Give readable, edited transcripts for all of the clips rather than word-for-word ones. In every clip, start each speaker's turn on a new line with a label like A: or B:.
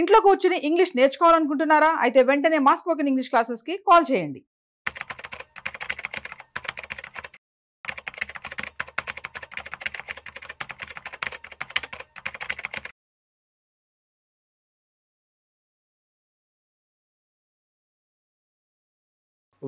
A: ఇంట్లో కూర్చుని ఇంగ్లీష్ నేర్చుకోవాలనుకుంటున్నారా? అయితే వెంటనే మా స్పోకెన్ ఇంగ్లీష్ క్లాసెస్కి కాల్ చేయండి.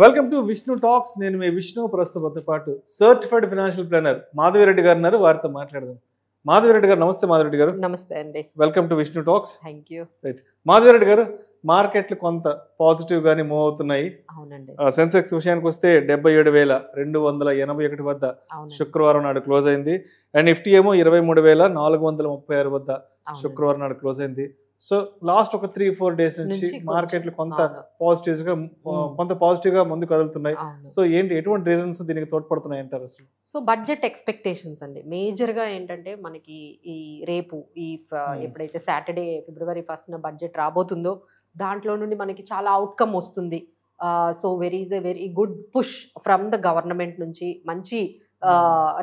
B: Welcome to Vishnu talks. నేను మీ విష్ణు. ప్రస్తుతంతో పాటు సర్టిఫైడ్ ఫైనాన్షియల్ ప్లానర్ మాధవిరెడ్డి గారు ఉన్నారు. వారితో మాట్లాడదాం. మాధవిరెడ్డి గారు నమస్తే. మాధవిరెడ్డి గారు
C: నమస్తే అండి.
B: Welcome to Vishnu talks.
C: Thank you.
B: Right, Madhavi Reddy గారు, మార్కెట్లు కొంత పాజిటివ్ గానే మూవ్ అవుతున్నాయి.
C: అవునండి.
B: సెన్సెక్స్ విషయానికి వస్తే 77,281 వద్ద శుక్రవారం నాడు క్లోజ్ అయింది. అండ్ నిఫ్టీ ఏమో 23,436 వద్ద శుక్రవారం నాడు క్లోజ్ అయింది. సో లాస్ట్ ఒక 3-4 డేస్ నుంచి మార్కెట్లు కొంత పాజిటివ్ గా ముందు కదులుతున్నాయి. సో ఏంటి, ఎటువంటి రీజన్స్ దీనికి తోడ్పడుతున్నాయి అంటారు అసలు?
C: సో బడ్జెట్ ఎక్స్పెక్టేషన్స్ అండి మేజర్ గా ఏంటంటే మనకి ఈ రేపు ఎప్పుడైతే సాటర్డే February 1st బడ్జెట్ రాబోతుందో దాంట్లో నుండి మనకి చాలా అవుట్కమ్ వస్తుంది. So very good push from the government నుంచి. మంచి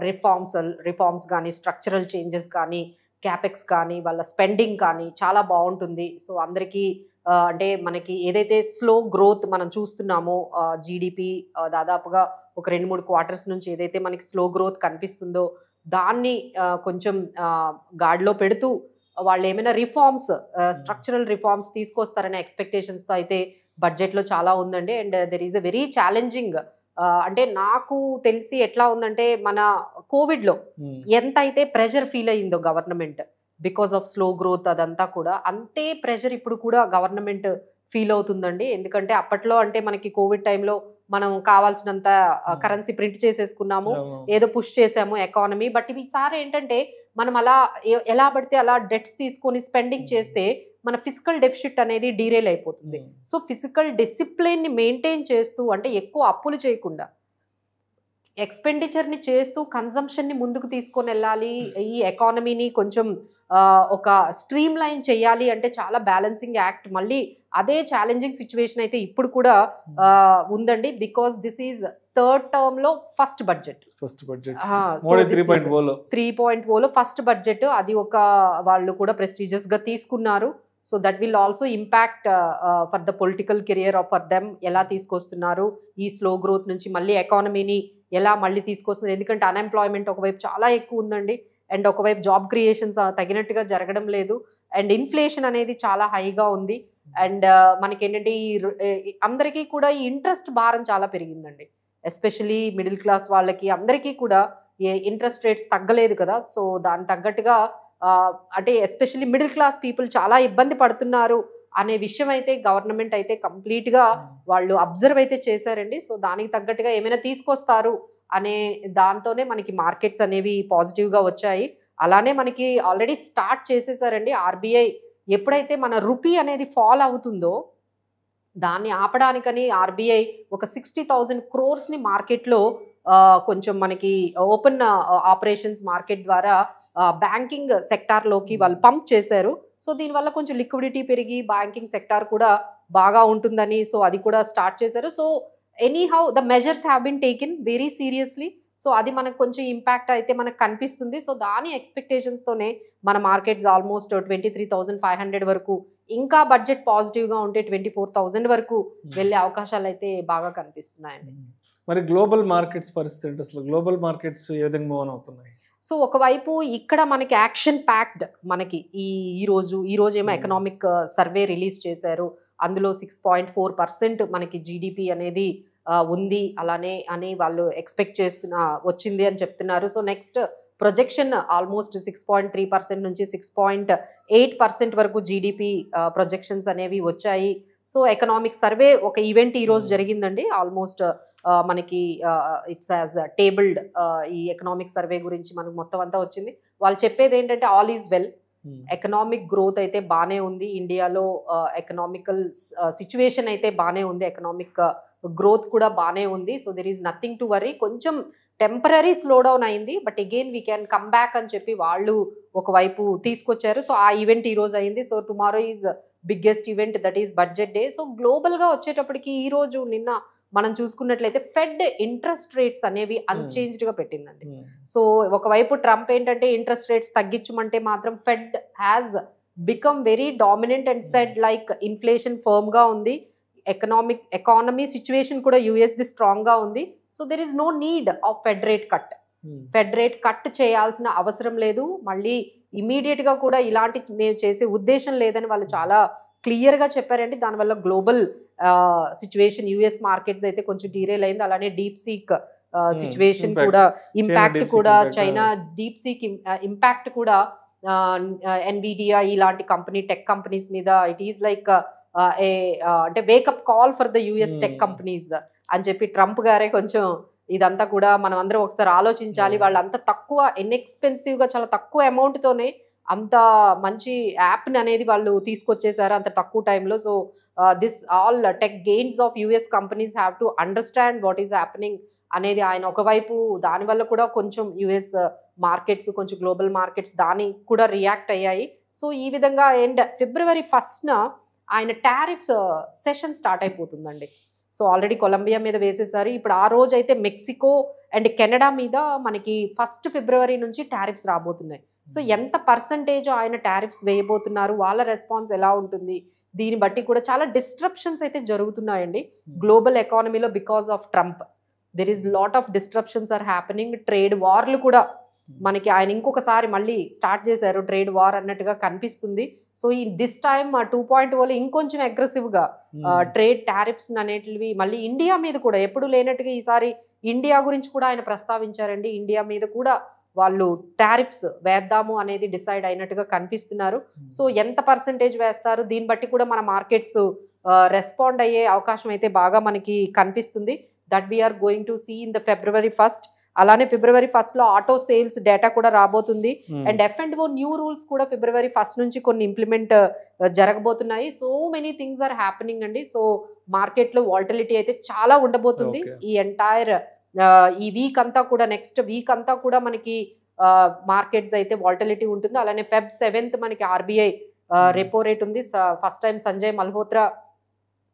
C: రిఫార్మ్స్ కానీ, స్ట్రక్చరల్ చేంజెస్ కానీ, క్యాపెక్స్ కానీ, వాళ్ళ స్పెండింగ్ కానీ చాలా బాగుంటుంది. సో అందరికీ అంటే మనకి ఏదైతే స్లో గ్రోత్ మనం చూస్తున్నామో జీడిపి దాదాపుగా ఒక 2-3 క్వార్టర్స్ నుంచి ఏదైతే మనకి స్లో గ్రోత్ కనిపిస్తుందో దాన్ని కొంచెం గాడిలో పెడుతూ వాళ్ళు ఏమైనా స్ట్రక్చరల్ రిఫార్మ్స్ తీసుకొస్తారనే ఎక్స్పెక్టేషన్స్తో అయితే బడ్జెట్లో చాలా ఉందండి. And there is a very challenging, అంటే నాకు తెలిసి ఎట్లా ఉందంటే మన కోవిడ్లో ఎంత అయితే ప్రెషర్ ఫీల్ అయ్యిందో government because of slow growth అదంతా కూడా, అంతే ప్రెషర్ ఇప్పుడు కూడా గవర్నమెంట్ ఫీల్ అవుతుందండి. ఎందుకంటే అప్పట్లో అంటే మనకి కోవిడ్ టైంలో మనం కావాల్సినంత కరెన్సీ ప్రింట్ చేసేసుకున్నాము, ఏదో పుష్ చేసాము ఎకానమీ. బట్ ఈసారి ఏంటంటే మనం అలా ఎలా పడితే అలా డెట్స్ తీసుకొని స్పెండింగ్ చేస్తే మన ఫిజికల్ డెఫిసిట్ అనేది డీరేల్ అయిపోతుంది. సో ఫిజికల్ డిసిప్లిన్ ని మెయింటైన్ చేస్తూ, అంటే ఎక్కువ అప్పులు చేయకుండా ఎక్స్పెండిచర్ ని చేస్తూ కన్సంప్షన్ ని ముందుకు తీసుకొని వెళ్ళాలి. ఈ ఎకానమీని కొంచెం ఒక స్ట్రీమ్ లైన్ చేయాలి అంటే చాలా బ్యాలెన్సింగ్ యాక్ట్. మళ్ళీ అదే ఛాలెంజింగ్ సిచ్యువేషన్ అయితే ఇప్పుడు కూడా ఉందండి. Because this is third term లో ఫస్ట్ బడ్జెట్ 3.0లో ఫస్ట్ బడ్జెట్. అది ఒక వాళ్ళు కూడా ప్రెస్టీజియస్ గా తీసుకున్నారు. So that will also impact for the political career of for them. ఎలా తీసుకొస్తున్నారు ఈ స్లో గ్రోత్ నుంచి మళ్ళీ ఎకానమీని ఎలా మళ్ళీ తీసుకొస్తున్నారు. ఎందుకంటే అన్ఎంప్లాయ్మెంట్ ఒకవైపు చాలా ఎక్కువ ఉందండి, అండ్ ఒకవైపు జాబ్ క్రియేషన్స్ తగినట్టుగా జరగడం లేదు, అండ్ ఇన్ఫ్లేషన్ అనేది చాలా హైగా ఉంది. అండ్ మనకి ఏంటంటే అందరికీ కూడా ఈ ఇంట్రెస్ట్ భారం చాలా పెరిగిందండి. ఎస్పెషలీ మిడిల్ క్లాస్ వాళ్ళకి అందరికీ కూడా ఇంట్రెస్ట్ రేట్స్ తగ్గలేదు కదా. సో దాని తగ్గట్టుగా అంటే ఎస్పెషల్లీ మిడిల్ క్లాస్ పీపుల్ చాలా ఇబ్బంది పడుతున్నారు అనే విషయం అయితే గవర్నమెంట్ అయితే కంప్లీట్ గా వాళ్ళు అబ్జర్వ్ అయితే చేశారండి. సో దానికి తగ్గట్టుగా ఏమైనా తీసుకొస్తారు అనే దాంతోనే మనకి మార్కెట్స్ అనేవి పాజిటివ్ గా వచ్చాయి. అలానే మనకి ఆల్రెడీ స్టార్ట్ చేసేసారండి ఆర్బీఐ. ఎప్పుడైతే మన రూపీ అనేది ఫాల్ అవుతుందో దాన్ని ఆపడానికని ఆర్బీఐ ఒక 60,000 crores ని మార్కెట్లో కొంచెం మనకి ఓపెన్ ఆపరేషన్స్ మార్కెట్ ద్వారా బ్యాంకింగ్ సెక్టార్లోకి వాళ్ళు పంప్ చేశారు. సో దీనివల్ల కొంచెం లిక్విడిటీ పెరిగి బ్యాంకింగ్ సెక్టార్ కూడా బాగా ఉంటుందని సో అది కూడా స్టార్ట్ చేశారు. So anyhow the measures have been taken very seriously. So అది మనకు కొంచెం ఇంపాక్ట్ అయితే మనకు కనిపిస్తుంది. సో దాని ఎక్స్పెక్టేషన్స్తోనే మన మార్కెట్స్ ఆల్మోస్ట్ 23,500 వరకు, ఇంకా బడ్జెట్ పాజిటివ్గా ఉంటే 24,000 వరకు వెళ్ళే అవకాశాలు అయితే బాగా కనిపిస్తున్నాయండి.
B: మరి గ్లోబల్ మార్కెట్స్ పరిస్థితి ఏంటి అసలు? గ్లోబల్ మార్కెట్స్ ఏ విధంగా మూవ్ అవుతున్నాయి?
C: సో ఒకవైపు ఇక్కడ మనకి యాక్షన్ ప్యాక్డ్ మనకి ఈ రోజు ఏమో ఎకనామిక్ సర్వే రిలీజ్ చేశారు. అందులో 6.4% మనకి జీడిపి అనేది ఉంది అలానే అని వాళ్ళు ఎక్స్పెక్ట్ వచ్చింది అని చెప్తున్నారు. సో నెక్స్ట్ ప్రొజెక్షన్ ఆల్మోస్ట్ 6.3% నుంచి 6.8% వరకు జీడిపి ప్రొజెక్షన్స్ అనేవి వచ్చాయి. సో ఎకనామిక్ సర్వే ఒక ఈవెంట్ ఈ రోజు జరిగిందండి. ఆల్మోస్ట్ మనకి ఇట్స్ యాజ్ టేబుల్డ్ ఈ ఎకనామిక్ సర్వే గురించి మనకు మొత్తం అంతా వచ్చింది. వాళ్ళు చెప్పేది ఏంటంటే all is well, economic growth అయితే బాగానే ఉంది ఇండియాలో, ఎకనామికల్ సిచ్యువేషన్ అయితే బాగానే ఉంది, ఎకనామిక్ గ్రోత్ కూడా బాగానే ఉంది. So there is nothing to worry. కొంచెం టెంపరీ స్లో డౌన్ అయింది, but again we can come back అని చెప్పి వాళ్ళు ఒకవైపు తీసుకొచ్చారు. సో ఆ ఈవెంట్ ఈ రోజు అయింది. So tomorrow is biggest event, that is budget day. So గ్లోబల్గా వచ్చేటప్పటికి ఈ రోజు నిన్న మనం చూసుకున్నట్లయితే ఫెడ్ ఇంట్రెస్ట్ రేట్స్ అనేవి అన్చేంజ్డ్ గా పెట్టిందండి. సో ఒకవైపు ట్రంప్ ఏంటంటే ఇంట్రెస్ట్ రేట్స్ తగ్గించమంటే మాత్రం Fed has become very dominant and said like inflation firm గా ఉంది, ఎకానమీ సిచ్యువేషన్ కూడా యుఎస్ది స్ట్రాంగ్ గా ఉంది. So there is no need of Fed rate cut. Fed rate cut చేయాల్సిన అవసరం లేదు, మళ్ళీ ఇమీడియట్ గా కూడా ఇలాంటి మేము చేసే ఉద్దేశం లేదని వాళ్ళు చాలా క్లియర్ గా చెప్పారండి. దానివల్ల గ్లోబల్ సిచ్యువేషన్ యుఎస్ మార్కెట్స్ అయితే కొంచెం డీరేల్ అయింది. అలానే డీప్ సీక్ సిచ్యువేషన్ కూడా ఇంపాక్ట్ కూడా, చైనా డీప్ సీక్ ఇంపాక్ట్ కూడా ఎన్విడియా ఇలాంటి కంపెనీ టెక్ కంపెనీస్ మీద ఇట్ ఈస్ లైక్ అంటే wake up call for the US tech companies అని చెప్పి ట్రంప్ గారే కొంచెం ఇదంతా కూడా మనం అందరం ఒకసారి ఆలోచించాలి. వాళ్ళు అంత తక్కువ ఇన్ఎక్స్పెన్సివ్ గా చాలా తక్కువ అమౌంట్ తోనే అంత మంచి యాప్ అనేది వాళ్ళు తీసుకొచ్చేసారు అంత తక్కువ టైంలో. So this all tech gains of US companies have to understand what is happening అనేది ఆయన ఒకవైపు దానివల్ల కూడా కొంచెం యుఎస్ మార్కెట్స్ కొంచెం గ్లోబల్ మార్కెట్స్ దానికి కూడా రియాక్ట్ అయ్యాయి. సో ఈ విధంగా February 1st ఆయన టారిఫ్ సెషన్ స్టార్ట్ అయిపోతుందండి. సో ఆల్రెడీ కొలంబియా మీద వేసేసారు. ఇప్పుడు ఆ రోజు అయితే మెక్సికో అండ్ కెనడా మీద మనకి February 1 నుంచి టారిఫ్స్ రాబోతున్నాయి. సో ఎంత పర్సంటేజ్ ఆయన టారిఫ్స్ వేయబోతున్నారు, వాళ్ళ రెస్పాన్స్ ఎలా ఉంటుంది, దీన్ని బట్టి కూడా చాలా డిస్ట్రప్షన్స్ అయితే జరుగుతున్నాయండి గ్లోబల్ ఎకానమీలో because of Trump. There is lot of disruptions are happening. Trade వార్లు కూడా మనకి ఆయన ఇంకొకసారి మళ్ళీ స్టార్ట్ చేశారు ట్రేడ్ వార్ అన్నట్టుగా కనిపిస్తుంది. సో ఈ దిస్ టైమ్ 2.0 ఇంకొంచెం అగ్రెసివ్ గా ట్రేడ్ టారిఫ్స్ అనేటివి మళ్ళీ ఇండియా మీద కూడా ఎప్పుడు లేనట్టుగా ఈసారి ఇండియా గురించి కూడా ఆయన ప్రస్తావించారండి. ఇండియా మీద కూడా వాళ్ళు టారిఫ్స్ వేద్దాము అనేది డిసైడ్ అయినట్టుగా కనిపిస్తున్నారు. సో ఎంత పర్సంటేజ్ వేస్తారు దీన్ని బట్టి కూడా మన మార్కెట్స్ రెస్పాండ్ అయ్యే అవకాశం అయితే బాగా మనకి కనిపిస్తుంది. That we're going to see in the February 1st. అలానే February 1st లో ఆటో సేల్స్ డేటా కూడా రాబోతుంది. అండ్ F&O న్యూ రూల్స్ కూడా February 1st నుంచి కొన్ని ఇంప్లిమెంట్ జరగబోతున్నాయి. So many things are happening అండి. సో మార్కెట్ లో వాల్టిలిటీ అయితే చాలా ఉండబోతుంది ఈ ఎంటైర్ ఈ వీక్ అంతా కూడా. నెక్స్ట్ వీక్ అంతా కూడా మనకి మార్కెట్స్ అయితే వాల్టిలిటీ ఉంటుంది. అలానే Feb 7th మనకి RBI రెపో రేట్ ఉంది. ఫస్ట్ టైం సంజయ్ మల్హోత్రా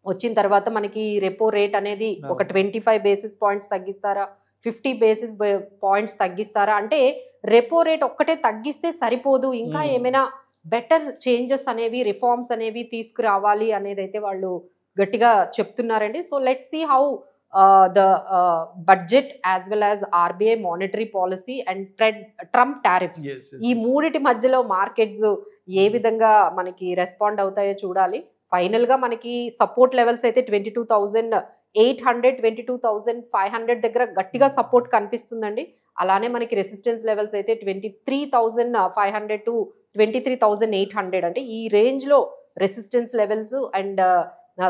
C: వచ్చిన తర్వాత మనకి రెపో రేట్ అనేది ఒక 25 basis points తగ్గిస్తారా, 50 basis points తగ్గిస్తారా అంటే రెపో రేట్ ఒక్కటే తగ్గిస్తే సరిపోదు, ఇంకా ఏమైనా బెటర్ చేంజెస్ అనేవి రిఫార్మ్స్ అనేవి తీసుకురావాలి అనేది అయితే వాళ్ళు గట్టిగా చెప్తున్నారండి. So let's see how the budget as well as RBI monetary policy and Trump tariffs ఈ మూడిటి మధ్యలో మార్కెట్స్ ఏ విధంగా మనకి రెస్పాండ్ అవుతాయో చూడాలి. ఫైనల్ గా మనకి సపోర్ట్ లెవెల్స్ అయితే 22,800 22,500 దగ్గర గట్టిగా సపోర్ట్ కనిపిస్తుందండి. అలానే మనకి రెసిస్టెన్స్ లెవెల్స్ అయితే 23,500 to 23,800 అంటే ఈ రేంజ్ లో resistance levels and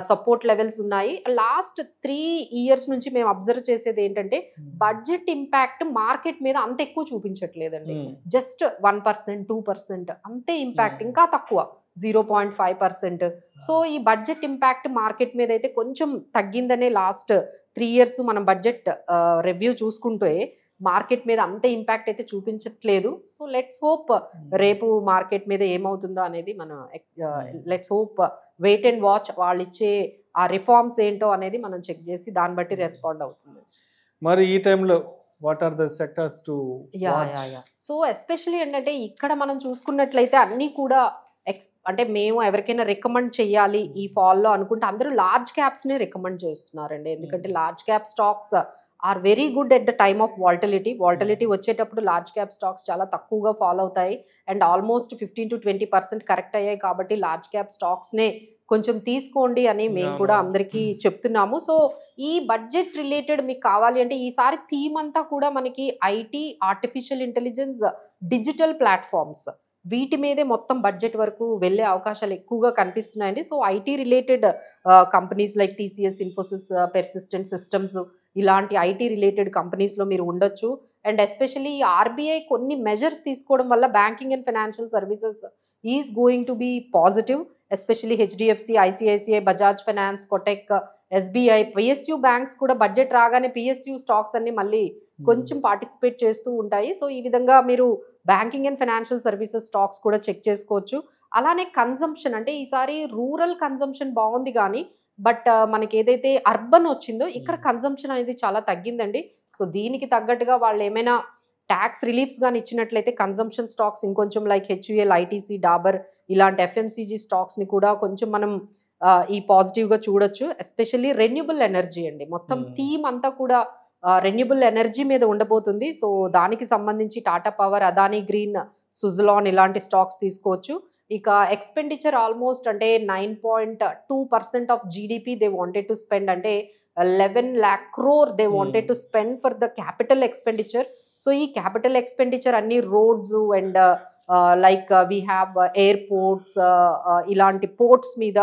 C: support levels ఉన్నాయి. లాస్ట్ 3 years నుంచి మేము అబ్జర్వ్ చేసేది ఏంటంటే బడ్జెట్ ఇంపాక్ట్ మార్కెట్ మీద అంత ఎక్కువ చూపించట్లేదండి. జస్ట్ 1% 2% అంతే ఇంపాక్ట్, ఇంకా తక్కువ 0.5%. సో ఈ బడ్జెట్ ఇంపాక్ట్ మార్కెట్ మీద అయితే కొంచెం తగ్గిందనే లాస్ట్ 3 years మనం బడ్జెట్ రివ్యూ చూసుకుంటే మార్కెట్ మీద అంత ఇంపాక్ట్ అయితే చూపించట్లేదు. సో లెట్స్ హోప్ రేపు మార్కెట్ మీద ఏమవుతుందో అనేది మనం let's hope wait and watch. వాళ్ళు ఇచ్చే ఆ రిఫార్మ్స్ ఏంటో అనేది మనం చెక్ చేసి దాన్ని బట్టి రెస్పాండ్ అవుతుంది.
B: మరి ఈ టైంలో what are the sectors to
C: so especially ఏంటంటే ఇక్కడ మనం చూసుకున్నట్లయితే అన్నీ కూడా అంటే మేము ఎవరికైనా రికమెండ్ చేయాలి ఈ ఫాల్లో అనుకుంటే అందరూ లార్జ్ క్యాప్స్నే రికమెండ్ చేస్తున్నారండి. ఎందుకంటే large cap stocks are very good at the time of volatility వచ్చేటప్పుడు లార్జ్ క్యాప్ స్టాక్స్ చాలా తక్కువగా ఫాలో అవుతాయి అండ్ ఆల్మోస్ట్ 15 to 20% కరెక్ట్ అయ్యాయి. కాబట్టి లార్జ్ క్యాప్ స్టాక్స్నే కొంచెం తీసుకోండి అని మేము కూడా అందరికీ చెప్తున్నాము. సో ఈ బడ్జెట్ రిలేటెడ్ మీకు కావాలి అంటే ఈసారి థీమ్ అంతా కూడా మనకి IT, artificial intelligence, digital platforms వీటి మీదే మొత్తం బడ్జెట్ వరకు వెళ్ళే అవకాశాలు ఎక్కువగా కనిపిస్తున్నాయండి. So IT related companies like TCS, Infosys, Persistent Systems ఇలాంటి ఐటీ రిలేటెడ్ కంపెనీస్లో మీరు ఉండొచ్చు. అండ్ ఎస్పెషల్లీ RBI కొన్ని మెజర్స్ తీసుకోవడం వల్ల banking and financial services is going to be positive. Especially HDFC, ICICI, Bajaj Finance, Kotak, SBI, PSU banks కూడా బడ్జెట్ రాగానే PSU స్టాక్స్ అన్ని మళ్ళీ కొంచెం పార్టిసిపేట్ చేస్తూ ఉంటాయి. సో ఈ విధంగా మీరు banking and financial services stocks కూడా చెక్ చేసుకోవచ్చు. అలానే కన్జంప్షన్ అంటే ఈసారి రూరల్ కన్జంప్షన్ బాగుంది కానీ బట్ మనకి ఏదైతే అర్బన్ వచ్చిందో ఇక్కడ కన్జంప్షన్ అనేది చాలా తగ్గిందండి. సో దీనికి తగ్గట్టుగా వాళ్ళు ఏమైనా ట్యాక్స్ రిలీఫ్స్ కానీ ఇచ్చినట్లయితే కన్సంప్షన్ స్టాక్స్ ఇంకొంచెం లైక్ హెచ్యుఎల్, ఐటీసీ, డాబర్ ఇలాంటి ఎఫ్ఎంసీజీ స్టాక్స్ని కూడా కొంచెం మనం ఈ పాజిటివ్గా చూడొచ్చు. ఎస్పెషల్లీ రెన్యూబుల్ ఎనర్జీ అండి, మొత్తం థీమ్ అంతా కూడా రెన్యూబుల్ ఎనర్జీ మీద ఉండబోతుంది. సో దానికి సంబంధించి టాటా పవర్, అదానీ గ్రీన్, సుజలాన్ ఇలాంటి స్టాక్స్ తీసుకోవచ్చు. ఇక ఎక్స్పెండిచర్ ఆల్మోస్ట్ అంటే 9.2% of GDP they wanted to spend, అంటే 11 lakh crore they wanted to spend for the capital expenditure. So ఈ క్యాపిటల్ ఎక్స్పెండిచర్ అన్ని roads and like we have airports, ఇలాంటి పోర్ట్స్ మీద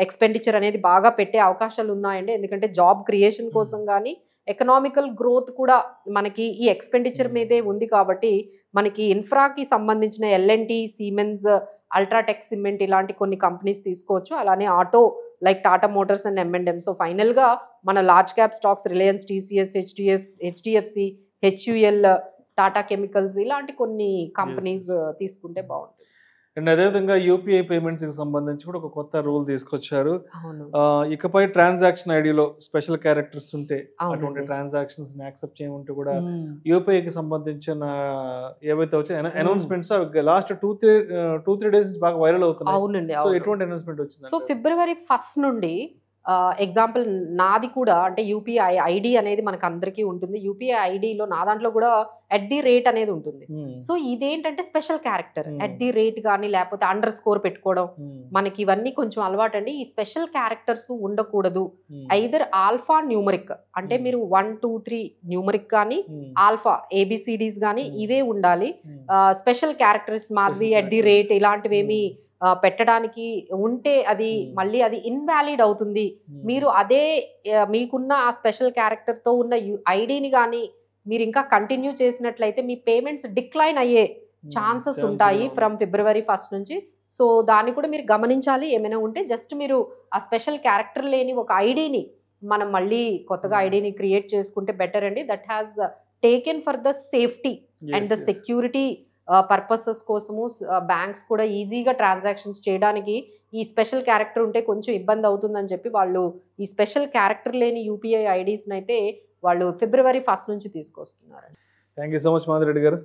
C: expenditure అనేది బాగా పెట్టే అవకాశాలు ఉన్నాయండి. ఎందుకంటే జాబ్ క్రియేషన్ కోసం కానీ ఎకనామికల్ గ్రోత్ కూడా మనకి ఈ ఎక్స్పెండిచర్ మీదే ఉంది కాబట్టి మనకి ఇన్ఫ్రాకి సంబంధించిన ఎల్ఎన్టీ, సిమెన్స్, అల్ట్రాటెక్ సిమెంట్ ఇలాంటి కొన్ని కంపెనీస్ తీసుకోవచ్చు. అలానే auto like Tata Motors and M&M. So ఫైనల్గా మన large cap stocks Reliance, TCS, HDFC, HUL, Tata chemicals ఇలాంటి కొన్ని కంపెనీస్ తీసుకుంటే బాగుంటుంది.
B: అండ్ అదేవిధంగా యూపీఐ పేమెంట్స్ కి సంబంధించి కూడా ఒక కొత్త రూల్ తీసుకొచ్చారు. ఇకపై ట్రాన్సాక్షన్ ఐడిలో స్పెషల్ క్యారెక్టర్స్ ఉంటే అటువంటి ట్రాన్సాక్షన్స్ ని యాక్సెప్ట్ చేయమంటూ కూడా యూపీఐకి సంబంధించిన ఏవైతే వచ్చాయి అనౌన్స్మెంట్స్ లాస్ట్ 2-3 డేస్ నుంచి బాగా వైరల్ అవుతున్నాయి.
C: అవునండి.
B: సో ఎటువంటి అనౌన్స్మెంట్ వచ్చింది?
C: సో February 1st నుండి ఎగ్జాంపుల్ నాది కూడా అంటే యూపీఐ ఐడి అనేది మనకు అందరికీ ఉంటుంది. యూపీఐ ఐడిలో నా దాంట్లో కూడా @ అనేది ఉంటుంది. సో ఇదేంటంటే స్పెషల్ క్యారెక్టర్, @ కానీ లేకపోతే __ పెట్టుకోవడం, మనకి ఇవన్నీ కొంచెం అలవాటు అండి. ఈ స్పెషల్ క్యారెక్టర్స్ ఉండకూడదు. ఐదర్ ఆల్ఫా న్యూమరిక్ అంటే మీరు 1, 2, 3 న్యూమరిక్ కానీ ఆల్ఫా ABCDs కానీ ఇవే ఉండాలి. స్పెషల్ క్యారెక్టర్స్ మాదిరి @ ఇలాంటివేమి పెట్టడానికి ఉంటే అది మళ్ళీ అది ఇన్వాలిడ్ అవుతుంది. మీరు అదే మీకున్న ఆ స్పెషల్ క్యారెక్టర్తో ఉన్న ఐడిని కానీ మీరు ఇంకా కంటిన్యూ చేసినట్లయితే మీ పేమెంట్స్ డిక్లైన్ అయ్యే ఛాన్సెస్ ఉంటాయి ఫ్రమ్ February 1st నుంచి. సో దాన్ని కూడా మీరు గమనించాలి. ఏమైనా ఉంటే జస్ట్ మీరు ఆ స్పెషల్ క్యారెక్టర్ లేని ఒక ఐడిని మనం మళ్ళీ కొత్తగా ఐడిని క్రియేట్ చేసుకుంటే బెటర్ అండి. That has taken for the safety and the security purposes కోసము బ్యాంక్స్ కూడా ఈజీగా ట్రాన్సాక్షన్స్ చేయడానికి ఈ స్పెషల్ క్యారెక్టర్ ఉంటే కొంచెం ఇబ్బంది అవుతుందని చెప్పి వాళ్ళు ఈ స్పెషల్ క్యారెక్టర్ లేని యూపీఐ ఐడీస్ని అయితే వాళ్ళు February 1st నుంచి తీసుకొస్తున్నారు.
B: Thank you so much Madhu Reddy గారు.